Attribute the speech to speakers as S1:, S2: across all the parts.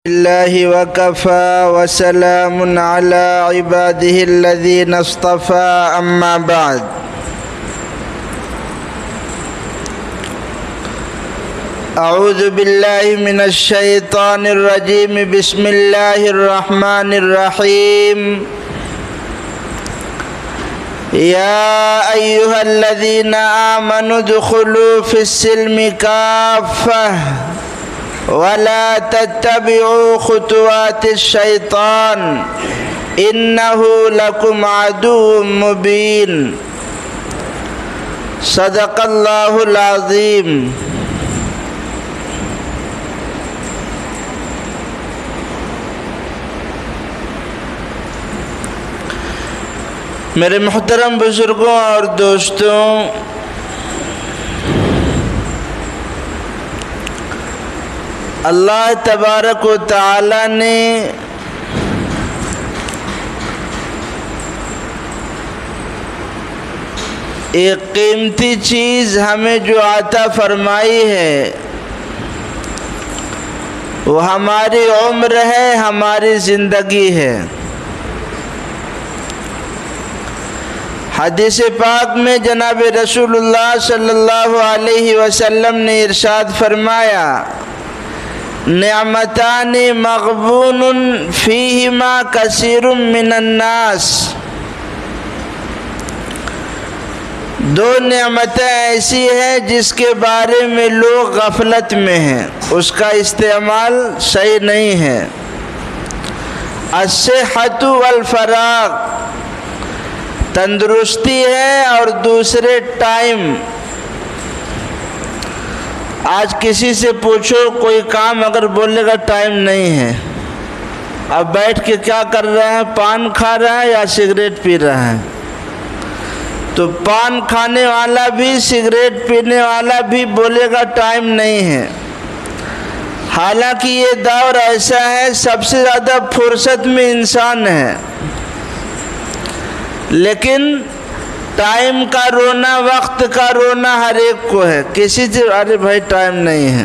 S1: الله وكفى وسلام على عباده الذين اصطفى أما بعد. أعوذ بالله من الشيطان الرجيم. بسم الله الرحمن الرحيم. يا أيها الذين آمنوا ادخلوا في السلم كافة ولا تتبعوا خطوات الشيطان إنه لكم عدو مبين. صدق الله العظيم. میرے محترم بزرگوں اور دوستوں، اللہ تبارک و تعالی نے ایک قیمتی چیز ہمیں جو عطا فرمائی ہے وہ ہماری عمر ہے، ہماری زندگی ہے۔ حدیث پاک میں جناب رسول اللہ صلی اللہ علیہ وسلم نے ارشاد فرمایا، نعمتان مغبون فیہما کثیر من الناس۔ دو نعمتیں ایسی ہیں جس کے بارے میں لوگ غفلت میں ہیں، اس کا استعمال صحیح نہیں ہے۔ الصحۃ والفراغ، تندرستی ہے اور دوسرے ٹائم۔ آج کسی سے پوچھو کوئی کام، اگر بولے گا ٹائم نہیں ہے، اب بیٹھ کے کیا کر رہا ہے؟ پان کھا رہا ہے یا سگریٹ پی رہا ہے؟ تو پان کھانے والا بھی سگریٹ پینے والا بھی بولے گا ٹائم نہیں ہے۔ حالانکہ یہ دور ایسا ہے سب سے زیادہ فرصت میں انسان ہے، لیکن ٹائم کا رونا، وقت کا رونا ہر ایک کو ہے۔ کسی سے ارے بھائی ٹائم نہیں ہے،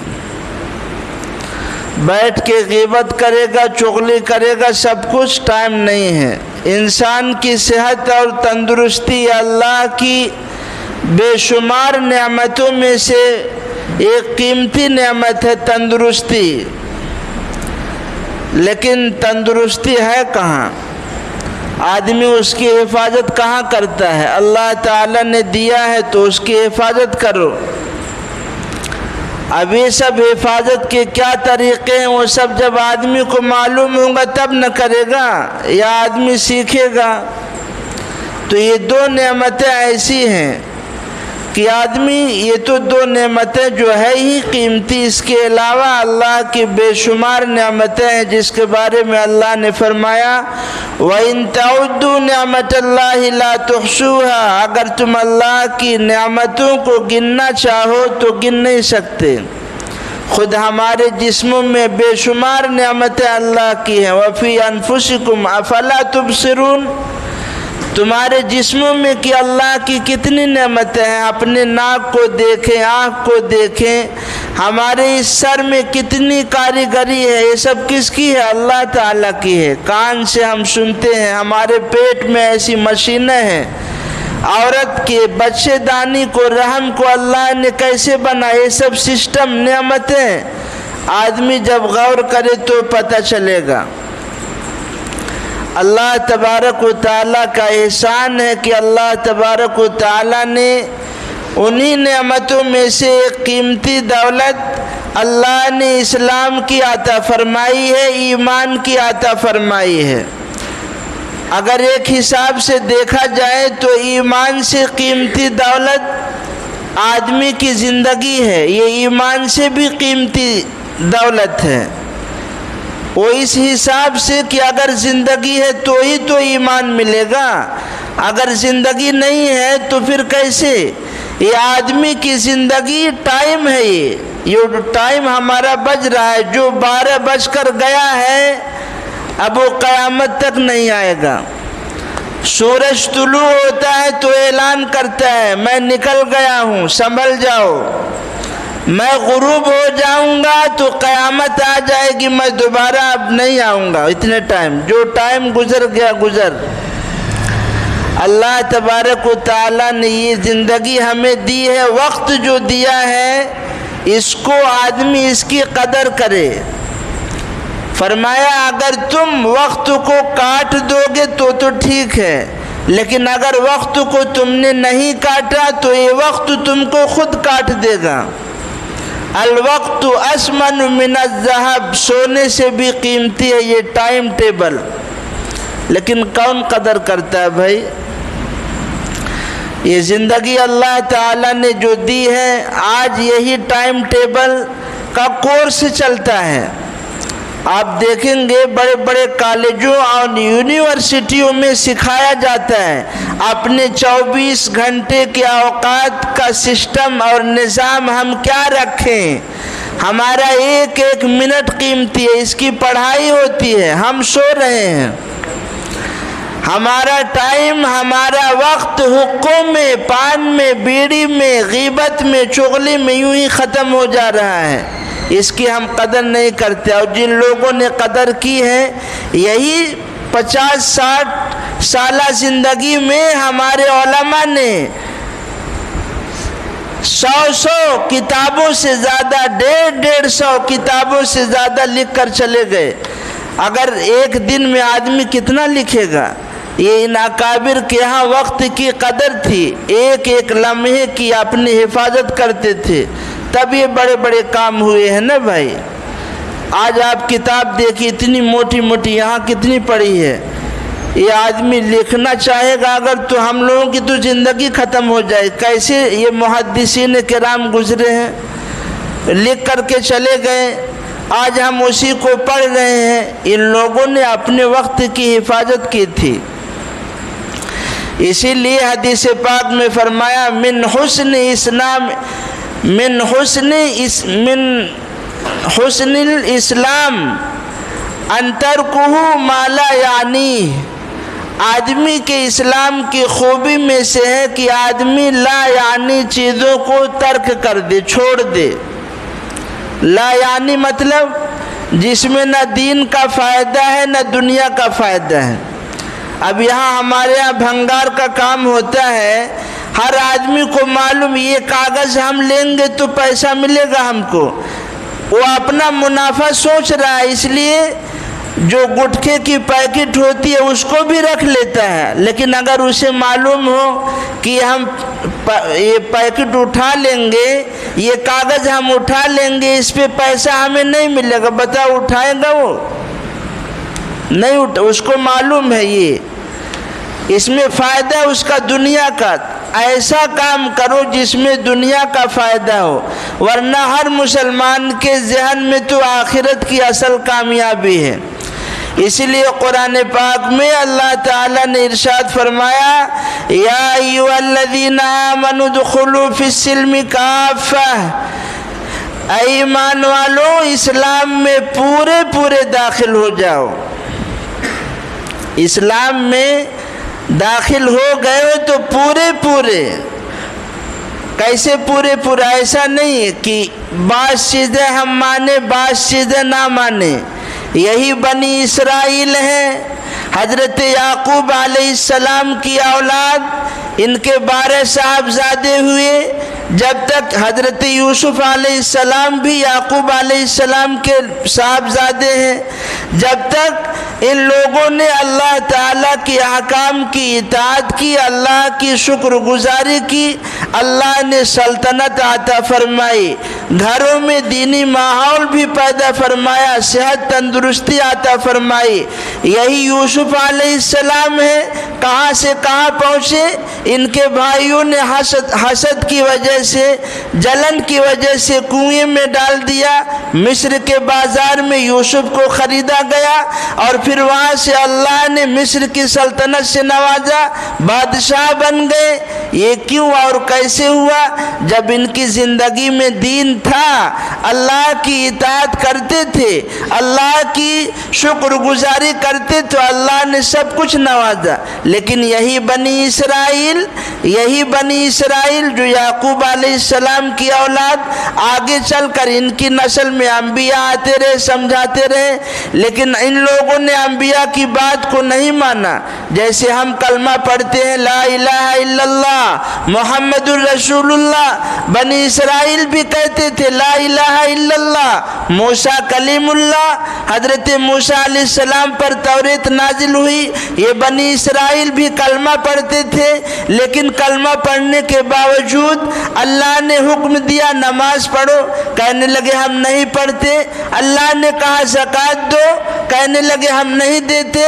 S1: بیٹھ کے غیبت کرے گا، چغلی کرے گا، سب کچھ ٹائم نہیں ہے۔ انسان کی صحت اور تندرستی اللہ کی بے شمار نعمتوں میں سے ایک قیمتی نعمت ہے، تندرستی۔ لیکن تندرستی ہے کہاں؟ آدمی اس کی حفاظت کہاں کرتا ہے؟ اللہ تعالیٰ نے دیا ہے تو اس کی حفاظت کرو۔ اب یہ سب حفاظت کے کیا طریقے ہیں، وہ سب جب آدمی کو معلوم ہوگا تب نہ کرے گا یا آدمی سیکھے گا۔ تو یہ دو نعمتیں ایسی ہیں کہ آدمی، یہ تو دو نعمتیں جو ہے ہی قیمتی، اس کے علاوہ اللہ کی بے شمار نعمتیں ہیں جس کے بارے میں اللہ نے فرمایا، وَإِن تَعُدُّوا نِعْمَةَ اللَّهِ لَا تُحْصُوهَا۔ اگر تم اللہ کی نعمتوں کو گننا چاہو تو گن نہیں سکتے۔ خود ہمارے جسموں میں بے شمار نعمتیں اللہ کی ہیں۔ وَفِي أَنفُسِكُمْ أَفَلَا تُبْصِرُونَ۔ تمہارے جسموں میں کہ اللہ کی کتنی نعمتیں ہیں، اپنے ناک کو دیکھیں، آنکھ کو دیکھیں، ہمارے اس سر میں کتنی کاریگری ہے، یہ سب کس کی ہے؟ اللہ تعالیٰ کی ہے۔ کان سے ہم سنتے ہیں، ہمارے پیٹ میں ایسی مشینیں ہیں۔ عورت کے بچے دانی کو، رحم کو اللہ نے کیسے بنا، یہ سب سسٹم، نعمتیں آدمی جب غور کرے تو پتہ چلے گا۔ اللہ تبارک و تعالیٰ کا احسان ہے کہ اللہ تبارک و تعالیٰ نے انہی نعمتوں میں سے ایک قیمتی دولت اللہ نے اسلام کی عطا فرمائی ہے، ایمان کی عطا فرمائی ہے۔ اگر ایک حساب سے دیکھا جائے تو ایمان سے قیمتی دولت آدمی کی زندگی ہے، یہ ایمان سے بھی قیمتی دولت ہے۔ وہ اس حساب سے کہ اگر زندگی ہے تو ہی تو ایمان ملے گا، اگر زندگی نہیں ہے تو پھر کیسے؟ یہ آدمی کی زندگی ٹائم ہے، یہ ٹائم ہمارا بج رہا ہے، جو 12 بج کر گیا ہے اب وہ قیامت تک نہیں آئے گا۔ سورج طلوع ہوتا ہے تو اعلان کرتا ہے میں نکل گیا ہوں، سنبھل جاؤ۔ میں غروب ہو جاؤں گا تو قیامت آ جائے گی، میں دوبارہ اب نہیں آؤں گا، اتنے ٹائم، جو ٹائم گزر گیا گزر۔ اللہ تبارک و تعالیٰ نے یہ زندگی ہمیں دی ہے، وقت جو دیا ہے اس کو آدمی اس کی قدر کرے۔ فرمایا اگر تم وقت کو کاٹ دو گے تو ٹھیک ہے، لیکن اگر وقت کو تم نے نہیں کاٹا تو یہ وقت تم کو خود کاٹ دے گا۔ الوقت اسمن من الذهب، سونے سے بھی قیمتی ہے یہ ٹائم ٹیبل، لیکن کون قدر کرتا ہے بھائی؟ یہ زندگی اللہ تعالیٰ نے جو دی ہے، آج یہی ٹائم ٹیبل کا کورس چلتا ہے۔ آپ دیکھیں گے بڑے بڑے کالجوں اور یونیورسٹیوں میں سکھایا جاتا ہے اپنے 24 گھنٹے کے اوقات کا سسٹم اور نظام ہم کیا رکھیں۔ ہمارا ایک ایک منٹ قیمتی ہے، اس کی پڑھائی ہوتی ہے، ہم سو رہے ہیں۔ ہمارا ٹائم، ہمارا وقت حقوق میں، پان میں، بیڑی میں، غیبت میں، چغلی میں یوں ہی ختم ہو جا رہا ہے، اس کی ہم قدر نہیں کرتے۔ اور جن لوگوں نے قدر کی ہے، یہی 50-60 سالہ زندگی میں ہمارے علماء نے 100 کتابوں سے زیادہ، 150 کتابوں سے زیادہ لکھ کر چلے گئے۔ اگر ایک دن میں آدمی کتنا لکھے گا؟ یہ ان اکابر کے ہاں وقت کی قدر تھی، ایک ایک لمحے کی اپنی حفاظت کرتے تھے، تب یہ بڑے بڑے کام ہوئے ہیں نا بھائی۔ آج آپ کتاب دیکھیے اتنی موٹی موٹی، یہاں کتنی پڑی ہے۔ یہ آدمی لکھنا چاہے گا اگر تو ہم لوگوں کی تو زندگی ختم ہو جائے۔ کیسے یہ محدثین کرام گزرے ہیں، لکھ کر کے چلے گئے، آج ہم اسی کو پڑھ رہے ہیں۔ ان لوگوں نے اپنے وقت کی حفاظت کی تھی۔ اسی لیے حدیث پاک میں فرمایا من حسن الاسلام ان ترکہ ما لا یعنی، آدمی کے اسلام کی خوبی میں سے ہے کہ آدمی لا یعنی چیزوں کو ترک کر دے، چھوڑ دے۔ لا یعنی مطلب جس میں نہ دین کا فائدہ ہے نہ دنیا کا فائدہ ہے۔ اب یہاں ہمارے یہاں بھنگار کا کام ہوتا ہے، ہر آدمی کو معلوم یہ کاغذ ہم لیں گے تو پیسہ ملے گا ہم کو، وہ اپنا منافع سوچ رہا ہے، اس لیے جو گٹکے کی پیکٹ ہوتی ہے اس کو بھی رکھ لیتا ہے۔ لیکن اگر اسے معلوم ہو کہ ہم یہ پیکٹ اٹھا لیں گے، یہ کاغذ ہم اٹھا لیں گے، اس پہ پیسہ ہمیں نہیں ملے گا، بتاؤ اٹھائے گا وہ؟ نہیں اس کو معلوم ہے یہ اس میں فائدہ اس کا دنیا کا۔ ایسا کام کرو جس میں دنیا کا فائدہ ہو، ورنہ ہر مسلمان کے ذہن میں تو آخرت کی اصل کامیابی ہے۔ اسی لیے قرآن پاک میں اللہ تعالیٰ نے ارشاد فرمایا یا ایھا الذین آمنوا ادخلوا فی السلم کافہ، اے ایمان والو اسلام میں پورے داخل ہو جاؤ۔ اسلام میں داخل ہو گئے ہو تو پورے کیسے پورے ایسا نہیں ہے کہ بعض چیزیں ہم مانے بعض چیزیں نہ مانے۔ یہی بنی اسرائیل ہیں، حضرت یعقوب علیہ السلام کی اولاد، ان کے 12 صاحبزادے ہوئے، جب تک حضرت یوسف علیہ السلام بھی یعقوب علیہ السلام کے صاحبزادے ہیں، جب تک ان لوگوں نے اللہ تعالیٰ کے احکام کی اطاعت کی، اللہ کی شکر گزاری کی، اللہ نے سلطنت عطا فرمائی، گھروں میں دینی ماحول بھی پیدا فرمایا، صحت تندرستی عطا فرمائی۔ یہی یوسف علیہ السلام ہے، کہاں سے کہاں پہنچے؟ ان کے بھائیوں نے حسد کی وجہ سے، جلن کی وجہ سے کنویں میں ڈال دیا، مصر کے بازار میں یوسف کو خریدا دیا گیا اور پھر وہاں سے اللہ نے مصر کی سلطنت سے نوازا، بادشاہ بن گئے۔ یہ کیوں اور کیسے ہوا؟ جب ان کی زندگی میں دین تھا، اللہ کی اطاعت کرتے تھے، اللہ کی شکر گزاری کرتے تو اللہ نے سب کچھ نوازا۔ لیکن یہی بنی اسرائیل جو یعقوب علیہ السلام کی اولاد، آگے چل کر ان کی نسل میں انبیاء آتے رہے، سمجھاتے رہے، لیکن ان لوگوں نے انبیاء کی بات کو نہیں مانا۔ جیسے ہم کلمہ پڑھتے ہیں لا الہ الا اللہ محمد الرسول اللہ، بنی اسرائیل بھی کہتے تھے لا الہ الا اللہ۔ موسیٰ کلیم اللہ، حضرت موسیٰ علیہ السلام پر توریت نازل ہوئی، یہ بنی اسرائیل بھی کلمہ پڑھتے تھے، لیکن کلمہ پڑھنے کے باوجود اللہ نے حکم دیا نماز پڑھو، کہنے لگے ہم نہیں پڑھتے۔ اللہ نے کہا زکوٰۃ دو، کہنے لگے ہم نہیں دیتے۔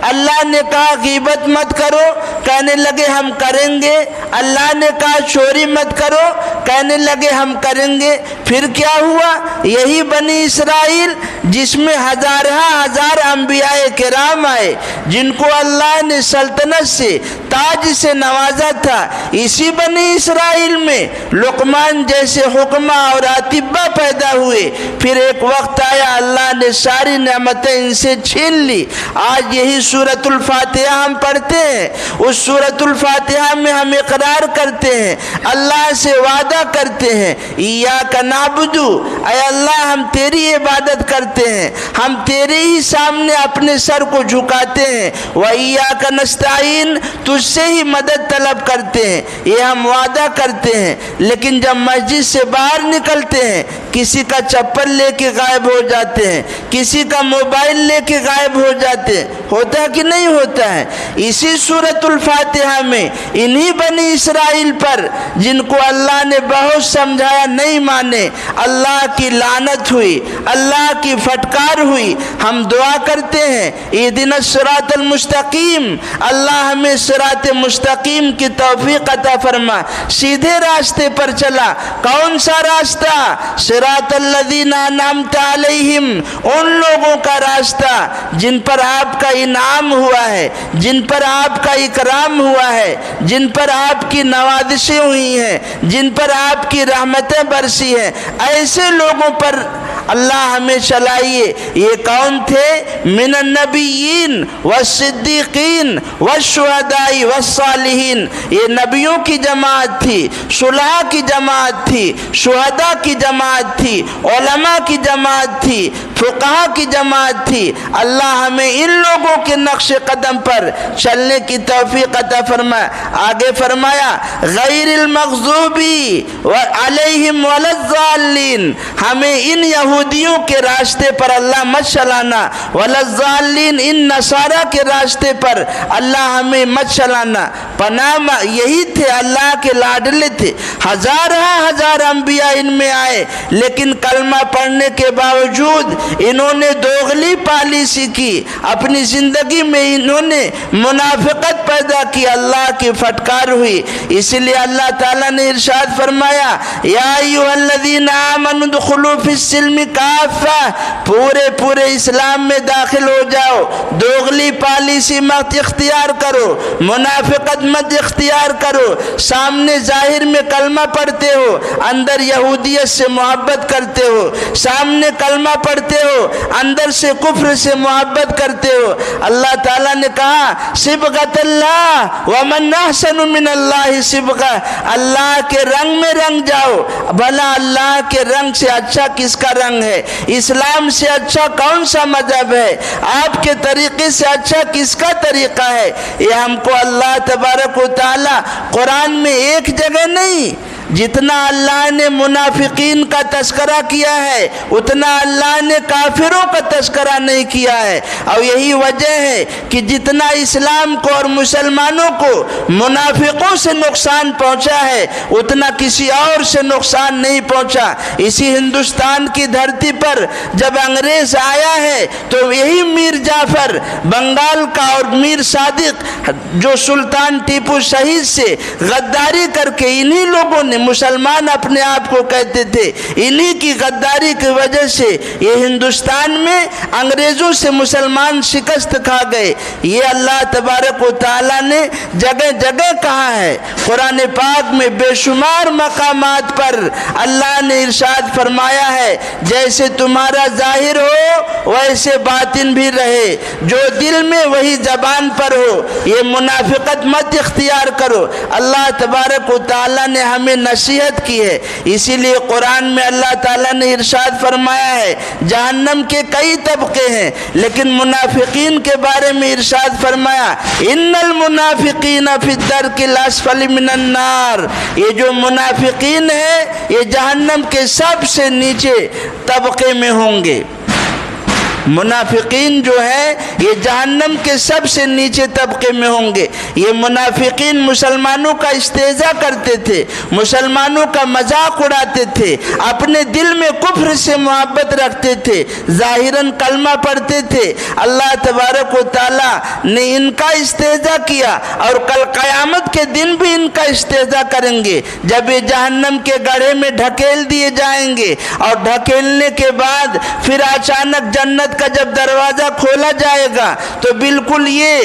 S1: اللہ نے کہا غیبت مت کرو، کہنے لگے ہم کریں گے۔ اللہ نے کہا چوری مت کرو، کہنے لگے ہم کریں گے۔ پھر کیا ہوا؟ یہی بنی اسرائیل جس میں ہزار انبیاء کرام آئے، جن کو اللہ نے سلطنت سے تاج سے نوازا تھا، اسی بنی اسرائیل میں لقمان جیسے حکمہ اور اطباء پیدا ہوئے۔ پھر ایک وقت آیا اللہ نے ساری نعمتیں ان سے چھین لی۔ آج یہی سورۃ الفاتحہ ہم پڑھتے ہیں، اس سورۃ الفاتحہ میں ہم اقرار کرتے ہیں، اللہ سے وعدہ کرتے ہیں ایاک نعبد، اے اللہ ہم تیری عبادت کرتے ہیں، ہم تیرے ہی سامنے اپنے سر کو جھکاتے ہیں، وَإِيَّاكَ نَسْتَعِينُ، تجھ سے ہی مدد طلب کرتے ہیں، یہ ہم وعدہ کرتے ہیں۔ لیکن جب مسجد سے باہر نکلتے ہیں، کسی کا چپل لے کے غائب ہو جاتے ہیں، کسی کا موبائل لے کے غائب ہو جاتے ہیں، ہوتا ہے کہ نہیں ہوتا ہے؟ اسی سورۃ الفاتحہ میں انہی بنی اسرائیل پر جن کو اللہ نے بہت سمجھایا نہیں مانے، اللہ کی لعنت ہوئی، اللہ کی پھٹکار ہوئی۔ ہم دعا کرتے ہیں اہدنا الصراط المستقیم، اللہ ہمیں صراط مستقیم کی توفیق عطا فرما، سیدھے راستے پر چلا۔ کون سا راستہ؟ صراط الذین انعمت علیہم، ان لوگوں کا راستہ جن پر آپ کا انعام ہوا ہے، جن پر آپ کا اکرام ہوا ہے، جن پر آپ کی نوازشیں ہوئی ہیں، جن پر آپ کی رحمتیں برسی ہیں، ایسے لوگوں پر اللہ ہمیں چلائیے۔ یہ کون تھے؟ من النبیین والصدیقین والشہداء والصالحین، یہ نبیوں کی جماعت تھی، صلحاء کی جماعت تھی، شہداء کی جماعت تھی، علماء کی جماعت تھی، فقہاء کی جماعت تھی۔ اللہ ہمیں ان لوگوں کے نقش قدم پر چلنے کی توفیق عطا فرمائے۔ آگے فرمایا غیر المغضوب علیہم ولا الضالین، ہمیں ان یہودیوں کے راستے پر اللہ مت چلانا، ولا الضالین، ان نصارہ کے راستے پر اللہ ہمیں مت چلانا۔ پناہ یہی تھے، اللہ کے لاڈلے تھے، ہزار انبیاء ان میں آئے، لیکن کلمہ پڑھنے کے باوجود انہوں نے دوغلی پالیسی کی، اپنی زندگی میں انہوں نے منافقت پیدا کی، اللہ کی پھٹکار ہوئی۔ اسی لیے اللہ تعالیٰ نے ارشاد فرمایا یا ایھا الذین آمنوا ادخلوا فی السلم کافہ، پورے اسلام میں داخل ہو جاؤ، دوغلی پالیسی مت اختیار کرو، منافقت مت اختیار کرو، سامنے ظاہر میں کلمہ پڑھتے ہو، اندر یہودیت سے محبت کرتے ہو، سامنے کلمہ پڑھتے ہو، اندر سے کفر سے محبت کرتے ہو۔ اللہ تعالیٰ نے کہا صبغۃ اللہ ومن احسن من اللہ صبغہ، اللہ کے رنگ میں رنگ جاؤ، بھلا اللہ کے رنگ سے اچھا کس کا رنگ ہے؟ اسلام سے اچھا کون سا مذہب ہے؟ آپ کے طریقے سے اچھا کس کا طریقہ ہے؟ یہ ہم کو اللہ تبارک و تعالی قرآن میں ایک جگہ نہیں، جتنا اللہ نے منافقین کا تذکرہ کیا ہے اتنا اللہ نے کافروں کا تذکرہ نہیں کیا ہے۔ اور یہی وجہ ہے کہ جتنا اسلام کو اور مسلمانوں کو منافقوں سے نقصان پہنچا ہے اتنا کسی اور سے نقصان نہیں پہنچا۔ اسی ہندوستان کی دھرتی پر جب انگریز آیا ہے تو یہی میر جعفر بنگال کا اور میر صادق جو سلطان ٹیپو شہید سے غداری کر کے انہی لوگوں نے مسلمان اپنے آپ کو کہتے تھے۔ انہی کی غداری کی وجہ سے یہ ہندوستان میں انگریزوں سے مسلمان شکست کھا گئے۔ یہ اللہ تبارک و تعالیٰ نے جگہ جگہ کہا ہے۔ قرآن پاک میں بے شمار مقامات پر اللہ نے ارشاد فرمایا ہے جیسے تمہارا ظاہر ہو ویسے باطن بھی رہے، جو دل میں وہی زبان پر ہو، یہ منافقت مت اختیار کرو۔ اللہ تبارک و تعالیٰ نے ہمیں نصیحت کی ہے، اسی لیے قرآن میں اللہ تعالیٰ نے ارشاد فرمایا ہے جہنم کے کئی طبقے ہیں، لیکن منافقین کے بارے میں ارشاد فرمایا ان المنافقین فی الدرک الاسفل من النار، یہ جو منافقین ہیں یہ جہنم کے سب سے نیچے طبقے میں ہوں گے۔ منافقین جو ہیں یہ جہنم کے سب سے نیچے طبقے میں ہوں گے۔ یہ منافقین مسلمانوں کا استہزاء کرتے تھے، مسلمانوں کا مذاق اڑاتے تھے، اپنے دل میں کفر سے محبت رکھتے تھے، ظاہراً کلمہ پڑھتے تھے۔ اللہ تبارک و تعالیٰ نے ان کا استہزاء کیا اور کل قیامت کے دن بھی ان کا استہزاء کریں گے جب یہ جہنم کے گڑھے میں ڈھکیل دیے جائیں گے، اور ڈھکیلنے کے بعد پھر اچانک جنت کا جب دروازہ کھولا جائے گا تو بالکل یہ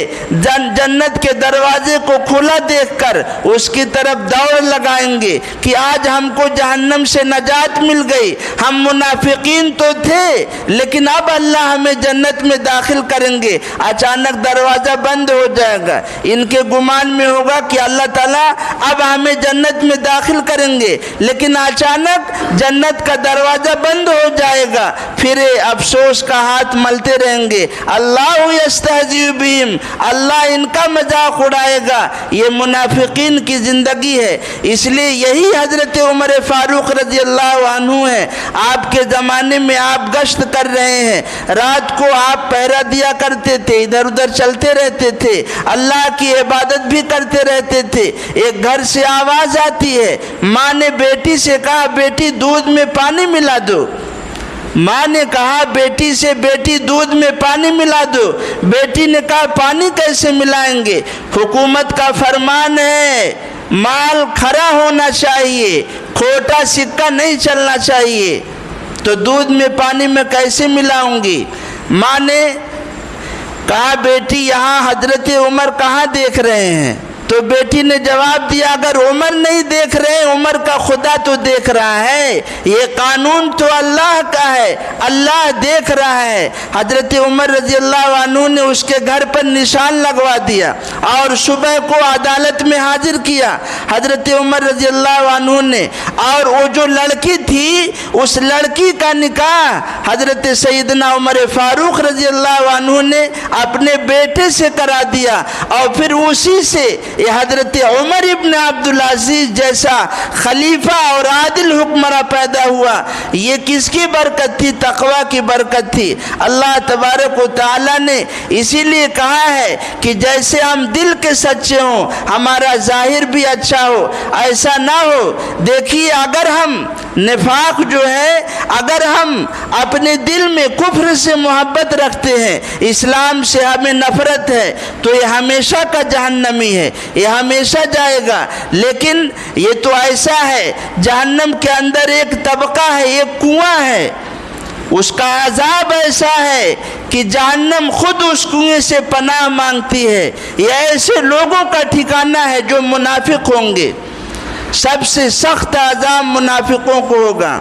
S1: جنت کے دروازے کو کھلا دیکھ کر اس کی طرف دوڑ لگائیں گے کہ آج ہم کو جہنم سے نجات مل گئی، ہم منافقین تو تھے لیکن اب اللہ ہمیں جنت میں داخل کریں گے۔ اچانک دروازہ بند ہو جائے گا، ان کے گمان میں ہوگا کہ اللہ تعالیٰ اب ہمیں جنت میں داخل کریں گے، لیکن اچانک جنت کا دروازہ بند ہو جائے گا، پھر افسوس کا ہاتھ ملتے رہیں گے۔ اللہ یستہزئ بہم، اللہ ان کا مذاق اڑائے گا۔ یہ منافقین کی زندگی ہے۔ اس لیے یہی حضرت عمر فاروق رضی اللہ عنہ ہے۔ آپ کے زمانے میں آپ گشت کر رہے ہیں، رات کو آپ پہرا دیا کرتے تھے، ادھر ادھر چلتے رہتے تھے، اللہ کی عبادت بھی کرتے رہتے تھے۔ ایک گھر سے آواز آتی ہے، ماں نے بیٹی سے کہا بیٹی دودھ میں پانی ملا دو۔ ماں نے کہا بیٹی سے بیٹی دودھ میں پانی ملا دو۔ بیٹی نے کہا پانی کیسے ملائیں گے، حکومت کا فرمان ہے مال کھرا ہونا چاہیے، کھوٹا سکہ نہیں چلنا چاہیے، تو دودھ میں پانی میں کیسے ملاؤں گی۔ ماں نے کہا بیٹی یہاں حضرت عمر کہاں دیکھ رہے ہیں، تو بیٹی نے جواب دیا اگر عمر نہیں دیکھ رہے عمر کا خدا تو دیکھ رہا ہے، یہ قانون تو اللہ کا ہے، اللہ دیکھ رہا ہے۔ حضرت عمر رضی اللہ عنہ نے اس کے گھر پر نشان لگوا دیا اور صبح کو عدالت میں حاضر کیا حضرت عمر رضی اللہ عنہ نے، اور وہ جو لڑکی تھی اس لڑکی کا نکاح حضرت سیدنا عمر فاروق رضی اللہ عنہ نے اپنے بیٹے سے کرا دیا، اور پھر اسی سے یہ حضرت عمر ابن عبدالعزیز جیسا خلیفہ اور عادل حکمراں پیدا ہوا۔ یہ کس کی برکت تھی؟ تقوی کی برکت تھی۔ اللہ تبارک و تعالیٰ نے اسی لیے کہا ہے کہ جیسے ہم دل کے سچے ہوں ہمارا ظاہر بھی اچھا ہو، ایسا نہ ہو۔ دیکھیے اگر ہم نفاق جو ہے، اگر ہم اپنے دل میں کفر سے محبت رکھتے ہیں، اسلام سے ہمیں نفرت ہے، تو یہ ہمیشہ کا جہنمی ہے، یہ ہمیشہ جائے گا۔ لیکن یہ تو ایسا ہے، جہنم کے اندر ایک طبقہ ہے، ایک کنواں ہے، اس کا عذاب ایسا ہے کہ جہنم خود اس کنویں سے پناہ مانگتی ہے۔ یہ ایسے لوگوں کا ٹھکانہ ہے جو منافق ہوں گے، سب سے سخت عذاب منافقوں کو ہوگا۔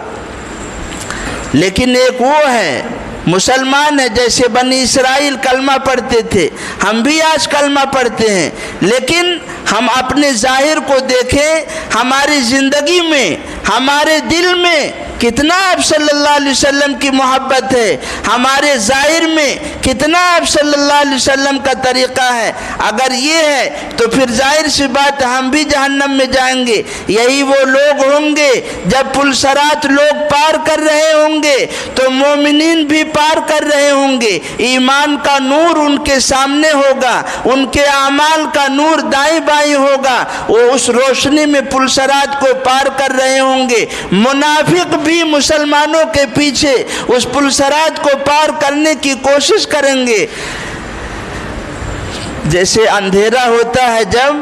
S1: لیکن ایک وہ ہے مسلمان ہے، جیسے بنی اسرائیل کلمہ پڑھتے تھے، ہم بھی آج کلمہ پڑھتے ہیں، لیکن ہم اپنے ظاہر کو دیکھیں، ہماری زندگی میں ہمارے دل میں کتنا آپ صلی اللہ علیہ وسلم کی محبت ہے، ہمارے ظاہر میں کتنا آپ صلی اللہ علیہ وسلم کا طریقہ ہے۔ اگر یہ ہے تو پھر ظاہر سی بات ہم بھی جہنم میں جائیں گے۔ یہی وہ لوگ ہوں گے جب پلسرات لوگ پار کر رہے ہوں گے تو مومنین بھی پار کر رہے ہوں گے، ایمان کا نور ان کے سامنے ہوگا، ان کے اعمال کا نور دائیں بائیں ہوگا، وہ اس روشنی میں پلسرات کو پار کر رہے ہوں گے۔ منافق بھی مسلمانوں کے پیچھے اس پلسرات کو پار کرنے کی کوشش کریں گے۔ جیسے اندھیرا ہوتا ہے جب،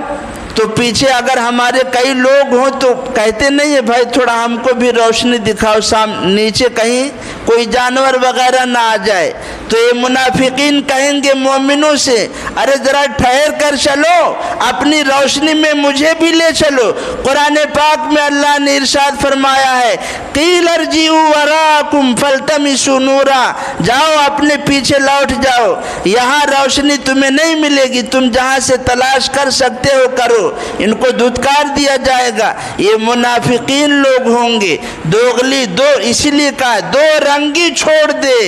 S1: تو پیچھے اگر ہمارے کئی لوگ ہوں تو کہتے نہیں ہے بھائی تھوڑا ہم کو بھی روشنی دکھاؤ، نیچے کہیں کوئی جانور وغیرہ نہ آ جائے. تو یہ منافقین کہیں گے مومنوں سے ارے ذرا ٹھہر کر چلو، اپنی روشنی میں مجھے بھی لے چلو. قرآن پاک میں اللہ نے ارشاد فرمایا ہے قیل ارجعوا وراءکم فالتمسوا نورا، جاؤ اپنے پیچھے لوٹ جاؤ، یہاں روشنی تمہیں نہیں ملے گی، تم جہاں سے تلاش کر سکتے ہو کرو. ان کو دھتکار دیا جائے گا. یہ منافقین لوگ ہوں گے دوغلی، اسی لیے کہا دو رنگی چھوڑ دے،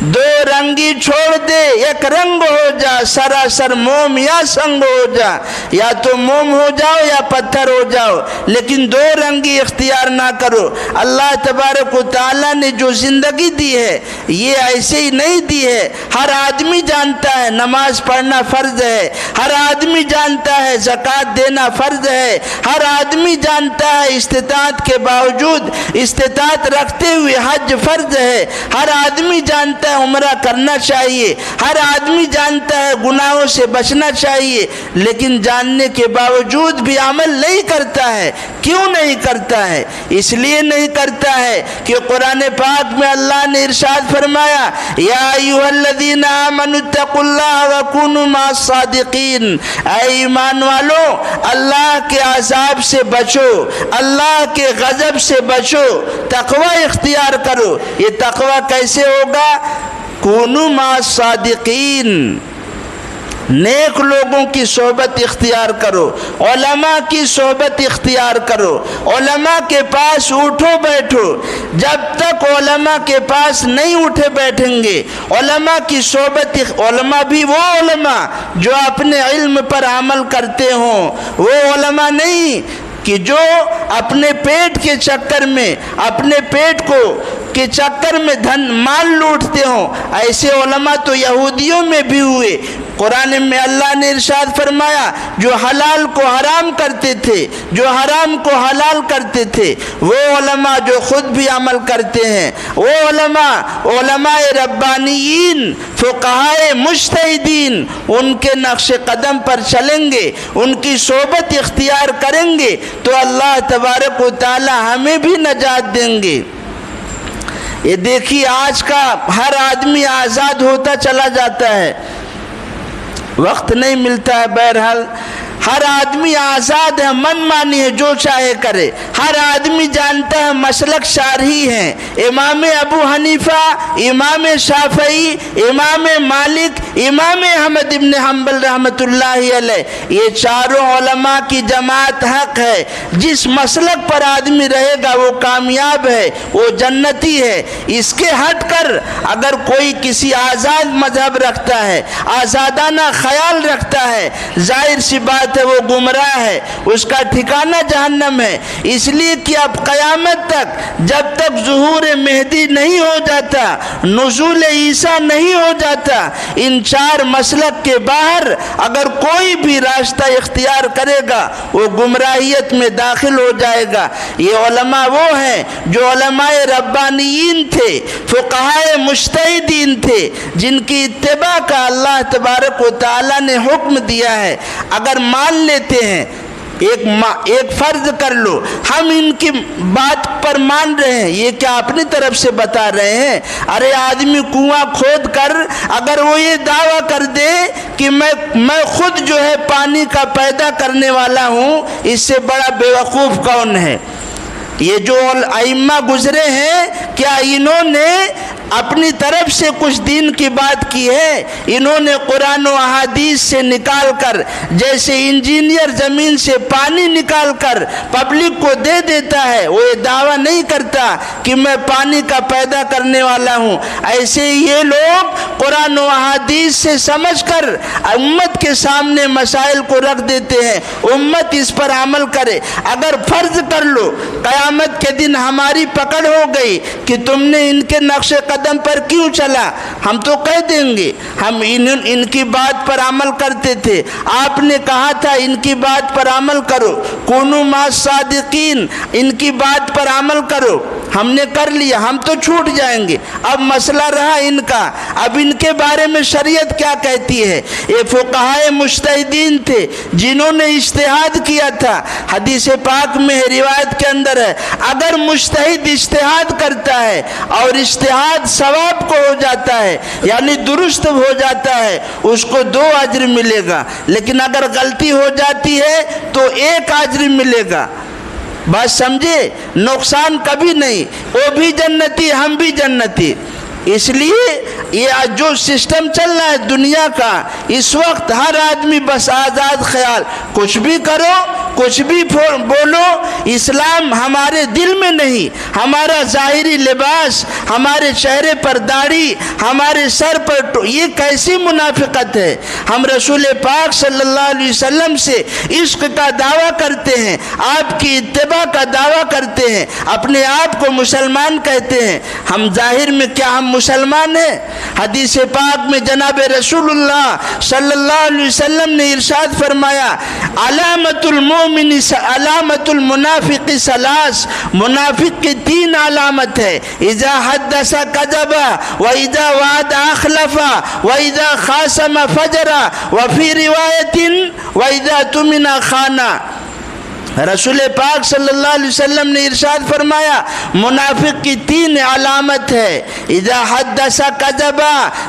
S1: دو رنگی چھوڑ دے، ایک رنگ ہو جا، سراسر موم یا سنگ ہو جا، یا تو موم ہو جاؤ یا پتھر ہو جاؤ، لیکن دو رنگی اختیار نہ کرو. اللہ تبارک و تعالیٰ نے جو زندگی دی ہے یہ ایسے ہی نہیں دی ہے. ہر آدمی جانتا ہے نماز پڑھنا فرض ہے، ہر آدمی جانتا ہے زکوٰۃ دینا فرض ہے، ہر آدمی جانتا ہے استطاعت کے باوجود استطاعت رکھتے ہوئے حج فرض ہے، ہر آدمی جانتا ہے عمرہ کرنا چاہیے، ہر آدمی جانتا ہے گناہوں سے بچنا چاہیے، لیکن جاننے کے باوجود بھی عمل نہیں کرتا ہے. کیوں نہیں کرتا ہے؟ اس لیے نہیں کرتا ہے کہ قرآن پاک میں اللہ نے ارشاد فرمایا یا ایھا الذین آمنوا اتقوا اللہ وکونوا مع الصادقین، اے ایمان والو اللہ کے عذاب سے بچو، اللہ کے غضب سے بچو، تقوی اختیار کرو. یہ تقوی کیسے ہوگا؟ کونوا مع الصادقین، نیک لوگوں کی صحبت اختیار کرو، علماء کی صحبت اختیار کرو، علماء کے پاس اٹھو بیٹھو. جب تک علماء کے پاس نہیں اٹھے بیٹھیں گے علماء کی صحبت، علماء بھی وہ علماء جو اپنے علم پر عمل کرتے ہوں، وہ علماء نہیں کہ جو اپنے پیٹ کے چکر میں، اپنے پیٹ کو کے چکر میں دھن مال لوٹتے ہوں. ایسے علماء تو یہودیوں میں بھی ہوئے. قرآن میں اللہ نے ارشاد فرمایا جو حلال کو حرام کرتے تھے، جو حرام کو حلال کرتے تھے، وہ علماء جو خود بھی عمل کرتے ہیں، وہ علماء ربانیین، فقہائے مجتہدین، ان کے نقش قدم پر چلیں گے، ان کی صحبت اختیار کریں گے تو اللہ تبارک و تعالی ہمیں بھی نجات دیں گے. یہ دیکھیے آج کا ہر آدمی آزاد ہوتا چلا جاتا ہے، وقت نہیں ملتا ہے. بہرحال ہر آدمی آزاد ہے، من مانی ہے، جو چاہے کرے. ہر آدمی جانتا ہے مسلک شارحی ہیں، امام ابو حنیفہ، امام شافعی، امام مالک، امام احمد ابن حنبل رحمۃ اللہ علیہ. یہ چاروں علماء کی جماعت حق ہے. جس مسلک پر آدمی رہے گا وہ کامیاب ہے، وہ جنتی ہے. اس کے ہٹ کر اگر کوئی کسی آزاد مذہب رکھتا ہے، آزادانہ خیال رکھتا ہے، ظاہر سی بات ہے وہ گمراہ ہے، اس کا ٹھکانہ جہنم ہے. اس لیے کہ اب قیامت تک جب تک ظہور مہدی نہیں ہو جاتا، نزول عیسیٰ نہیں ہو جاتا، ان چار مسلک کے باہر اگر کوئی بھی راستہ اختیار کرے گا وہ گمراہیت میں داخل ہو جائے گا. یہ علماء وہ ہیں جو علماء ربانیین تھے، فقہائے مجتہدین تھے، جن کی اتباع کا اللہ تبارک و تعالی نے حکم دیا ہے. اگر مان لیتے ہیں، ایک فرض کر لو ہم ان کی بات پر مان رہے ہیں، یہ کیا اپنی طرف سے بتا رہے ہیں؟ ارے آدمی کنواں کھود کر اگر وہ یہ دعویٰ کر دے کہ میں خود جو ہے پانی کا پیدا کرنے والا ہوں، اس سے بڑا بیوقوف کون ہے؟ یہ جو ائمہ گزرے ہیں کیا انہوں نے اپنی طرف سے کچھ دین کی بات کی ہے؟ انہوں نے قرآن و احادیث سے نکال کر، جیسے انجینئر زمین سے پانی نکال کر پبلک کو دے دیتا ہے، وہ یہ دعویٰ نہیں کرتا کہ میں پانی کا پیدا کرنے والا ہوں. ایسے یہ لوگ قرآن و احادیث سے سمجھ کر امت کے سامنے مسائل کو رکھ دیتے ہیں، امت اس پر عمل کرے. اگر فرض کر لو قیامت کے دن ہماری پکڑ ہو گئی کہ تم نے ان کے نقش قدم پر کیوں چلا، ہم تو کہہ دیں گے ہم ان کی بات پر عمل کرتے تھے، آپ نے کہا تھا ان کی بات پر عمل کرو، کونوا مع الصادقین، ان کی بات پر عمل کرو. ہم نے کر لیا، ہم تو چھوٹ جائیں گے۔ اب مسئلہ رہا ان کا، اب ان کے بارے میں شریعت کیا کہتی ہے؟ یہ فقہائے مجتہدین تھے جنہوں نے اجتہاد کیا تھا۔ حدیث پاک میں ہے، روایت کے اندر ہے، اگر مجتہد اجتہاد کرتا ہے اور اجتہاد ثواب کو ہو جاتا ہے، یعنی درست ہو جاتا ہے، اس کو 2 اجر ملے گا، لیکن اگر غلطی ہو جاتی ہے تو 1 اجر ملے گا۔ بات سمجھے؟ نقصان کبھی نہیں، وہ بھی جنتی ہم بھی جنتی۔ اس لیے یہ جو سسٹم چل رہا ہے دنیا کا اس وقت، ہر آدمی بس آزاد خیال، کچھ بھی کرو کچھ بھی بولو، اسلام ہمارے دل میں نہیں۔ ہمارا ظاہری لباس، ہمارے چہرے پر داڑھی، ہمارے سر پر یہ کیسی منافقت ہے؟ ہم رسول پاک صلی اللہ علیہ وسلم سے عشق کا دعویٰ کرتے ہیں، آپ کی اتباع کا دعویٰ کرتے ہیں، اپنے آپ کو مسلمان کہتے ہیں، ہم ظاہر میں کیا ہم مسلمان ہیں؟ حدیث پاک میں جناب رسول اللہ صلی اللہ علیہ وسلم نے ارشاد فرمایا، علامت المنافق ثلاث، منافق کی 3 علامت ہے، اذا حدث کذب واذا وعد اخلف واذا خاصم فجر وفی روایت واذا اؤتمن خان۔ رسول پاک صلی اللہ علیہ وسلم نے ارشاد فرمایا، منافق کی 3 علامت ہے، اذا حدث کذب،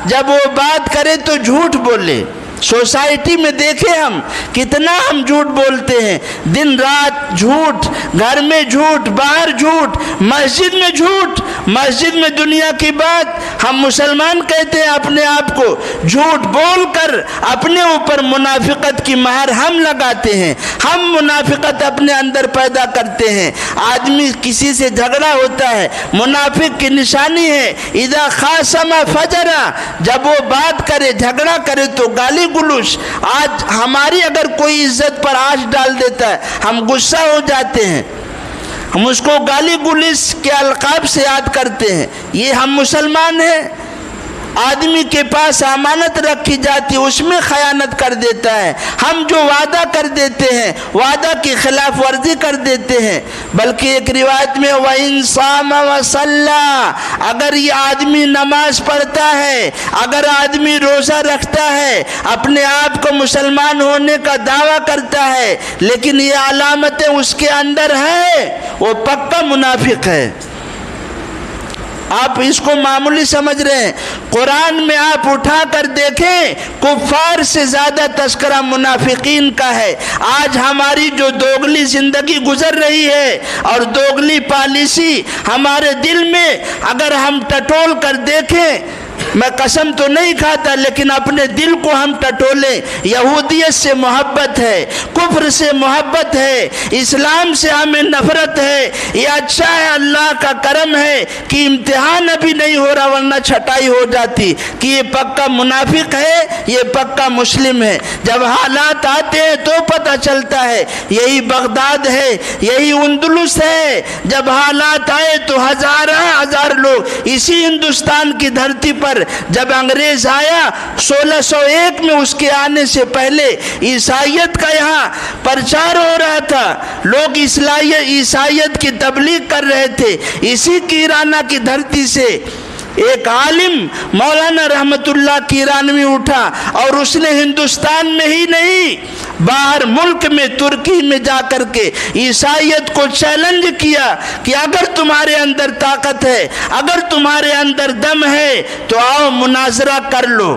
S1: جب وہ بات کرے تو جھوٹ بولے۔ سوسائٹی میں دیکھیں ہم کتنا ہم جھوٹ بولتے ہیں، دن رات جھوٹ، گھر میں جھوٹ، باہر جھوٹ، مسجد میں جھوٹ، مسجد میں دنیا کی بات، ہم مسلمان کہتے ہیں اپنے آپ کو، جھوٹ بول کر اپنے اوپر منافقت کی مہر ہم لگاتے ہیں، ہم منافقت اپنے اندر پیدا کرتے ہیں۔ آدمی کسی سے جھگڑا ہوتا ہے، منافق کی نشانی ہے، اذا خاصم فجر، جب وہ بات کرے جھگڑا کرے تو گالی گلوش۔ آج ہماری اگر کوئی عزت پر آنچ ڈال دیتا ہے ہم غصہ ہو جاتے ہیں، ہم اس کو گالی گلوش کے القاب سے یاد کرتے ہیں۔ یہ ہم مسلمان ہیں؟ آدمی کے پاس امانت رکھی جاتی ہے، اس میں خیانت کر دیتا ہے، ہم جو وعدہ کر دیتے ہیں وعدہ کی خلاف ورزی کر دیتے ہیں۔ بلکہ ایک روایت میں وَإِن صَامَ وَصَلَّى، اگر یہ آدمی نماز پڑھتا ہے، اگر آدمی روزہ رکھتا ہے، اپنے آپ کو مسلمان ہونے کا دعویٰ کرتا ہے، لیکن یہ علامتیں اس کے اندر ہیں، وہ پکا منافق ہے۔ آپ اس کو معمولی سمجھ رہے ہیں، قرآن میں آپ اٹھا کر دیکھیں، کفار سے زیادہ تذکرہ منافقین کا ہے۔ آج ہماری جو دوگلی زندگی گزر رہی ہے اور دوگلی پالیسی ہمارے دل میں اگر ہم ٹٹول کر دیکھیں، میں قسم تو نہیں کھاتا لیکن اپنے دل کو ہم ٹٹولیں، یہودیت سے محبت ہے، کفر سے محبت ہے، اسلام سے ہمیں نفرت ہے۔ یہ اچھا ہے، اللہ کا کرم ہے کہ امتحان ابھی نہیں ہو رہا ورنہ چھٹائی ہو جاتی کہ یہ پکا منافق ہے، یہ پکا مسلم ہے۔ جب حالات آتے ہیں تو پتہ چلتا ہے یہی بغداد ہے، یہی اندلس ہے۔ جب حالات آئے تو ہزار لوگ اسی ہندوستان کی دھرتی پر، جب انگریز آیا 1601 میں، اس کے آنے سے پہلے عیسائیت کا یہاں پرچار ہو رہا تھا، لوگ عیسائیت کی تبلیغ کر رہے تھے۔ اسی کیرانہ کی دھرتی سے ایک عالم مولانا رحمت اللہ کیرانوی اٹھا اور اس نے ہندوستان میں ہی نہیں باہر ملک میں، ترکی میں جا کر کے عیسائیت کو چیلنج کیا کہ اگر تمہارے اندر طاقت ہے، اگر تمہارے اندر دم ہے تو آؤ مناظرہ کر لو۔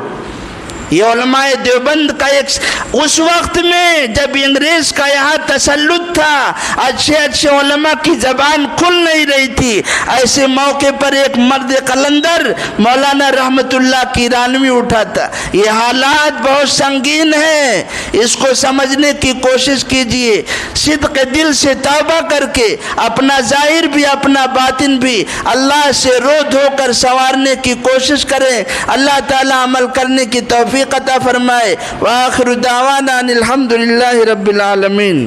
S1: یہ علماء دیوبند کا ایک اس وقت میں جب انگریز کا یہاں تسلط تھا، اچھے علماء کی زبان کھل نہیں رہی تھی، ایسے موقع پر ایک مرد قلندر مولانا رحمت اللہ کیرانوی اٹھا تھا۔ یہ حالات بہت سنگین ہیں، اس کو سمجھنے کی کوشش کیجئے، صدق دل سے توبہ کر کے اپنا ظاہر بھی اپنا باطن بھی اللہ سے رو دھو کر سنوارنے کی کوشش کریں۔ اللہ تعالی عمل کرنے کی توفیق عطا فرمائے۔ وآخر دعوانا ان الحمد للہ رب العالمین۔